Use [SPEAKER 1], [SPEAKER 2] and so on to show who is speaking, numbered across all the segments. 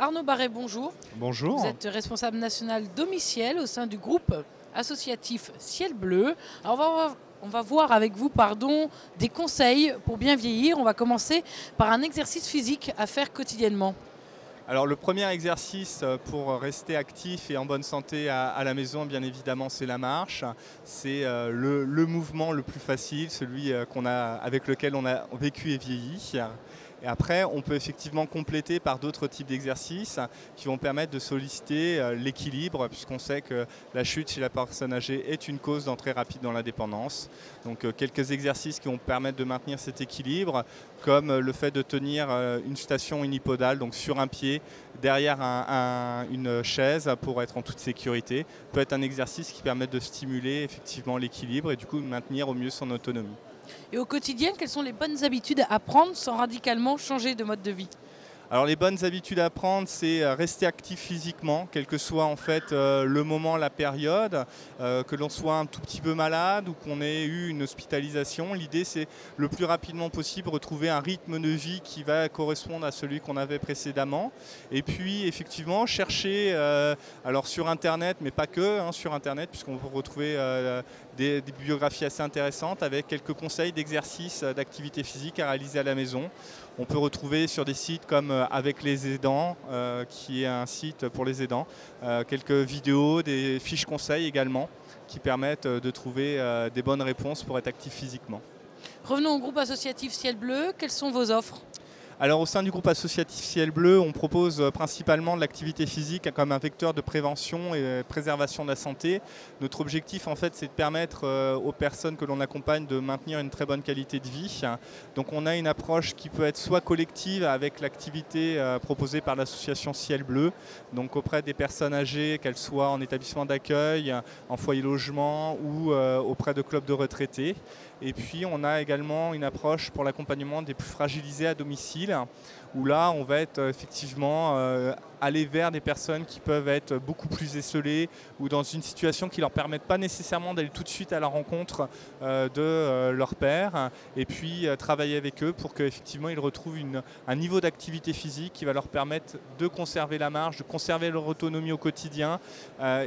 [SPEAKER 1] Arnaud Barret, bonjour.
[SPEAKER 2] Bonjour.
[SPEAKER 1] Vous êtes responsable national domiciel au sein du groupe associatif Ciel Bleu. Alors on va voir avec vous des conseils pour bien vieillir. On va commencer par un exercice physique à faire quotidiennement.
[SPEAKER 2] Alors le premier exercice pour rester actif et en bonne santé à la maison, bien évidemment, c'est la marche. C'est le mouvement le plus facile, celui avec lequel on a vécu et vieilli. Et après, on peut effectivement compléter par d'autres types d'exercices qui vont permettre de solliciter l'équilibre, puisqu'on sait que la chute chez la personne âgée est une cause d'entrée rapide dans la dépendance. Donc quelques exercices qui vont permettre de maintenir cet équilibre, comme le fait de tenir une station unipodale, donc sur un pied, derrière une chaise pour être en toute sécurité, peut être un exercice qui permet de stimuler effectivement l'équilibre et du coup de maintenir au mieux son autonomie.
[SPEAKER 1] Et au quotidien, quelles sont les bonnes habitudes à prendre sans radicalement changer de mode de vie ?
[SPEAKER 2] Alors les bonnes habitudes à prendre, c'est rester actif physiquement, quel que soit en fait le moment, la période, que l'on soit un tout petit peu malade ou qu'on ait eu une hospitalisation. L'idée, c'est le plus rapidement possible retrouver un rythme de vie qui va correspondre à celui qu'on avait précédemment. Et puis effectivement chercher, alors sur Internet, mais pas que sur Internet, puisqu'on peut retrouver des bibliographies assez intéressantes avec quelques conseils d'exercices, d'activités physiques à réaliser à la maison. On peut retrouver sur des sites comme Avec les aidants, qui est un site pour les aidants, quelques vidéos, des fiches conseils également, qui permettent de trouver des bonnes réponses pour être actif physiquement.
[SPEAKER 1] Revenons au groupe associatif Ciel Bleu. Quelles sont vos offres ?
[SPEAKER 2] Alors au sein du groupe associatif Ciel Bleu, on propose principalement de l'activité physique comme un vecteur de prévention et préservation de la santé. Notre objectif en fait c'est de permettre aux personnes que l'on accompagne de maintenir une très bonne qualité de vie. Donc on a une approche qui peut être soit collective avec l'activité proposée par l'association Ciel Bleu, donc auprès des personnes âgées, qu'elles soient en établissement d'accueil, en foyer logement ou auprès de clubs de retraités. Et puis on a également une approche pour l'accompagnement des plus fragilisés à domicile, où là on va être effectivement aller vers des personnes qui peuvent être beaucoup plus esseulées ou dans une situation qui ne leur permettent pas nécessairement d'aller tout de suite à la rencontre de leur père, et puis travailler avec eux pour qu'effectivement ils retrouvent un niveau d'activité physique qui va leur permettre de conserver la marge, de conserver leur autonomie au quotidien,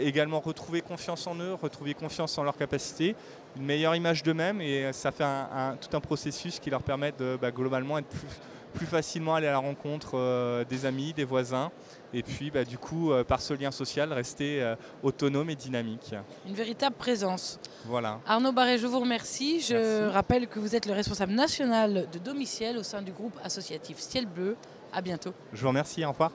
[SPEAKER 2] également retrouver confiance en eux, retrouver confiance en leurs capacités, une meilleure image d'eux-mêmes, et ça fait tout un processus qui leur permet de globalement être plus facilement aller à la rencontre des amis, des voisins, et puis du coup par ce lien social rester autonome et dynamique.
[SPEAKER 1] Une véritable présence.
[SPEAKER 2] Voilà.
[SPEAKER 1] Arnaud Barret, je vous remercie. Je
[SPEAKER 2] Merci.
[SPEAKER 1] rappelle que vous êtes le responsable national de domiciel au sein du groupe associatif Ciel Bleu. À bientôt.
[SPEAKER 2] Je vous remercie, au revoir.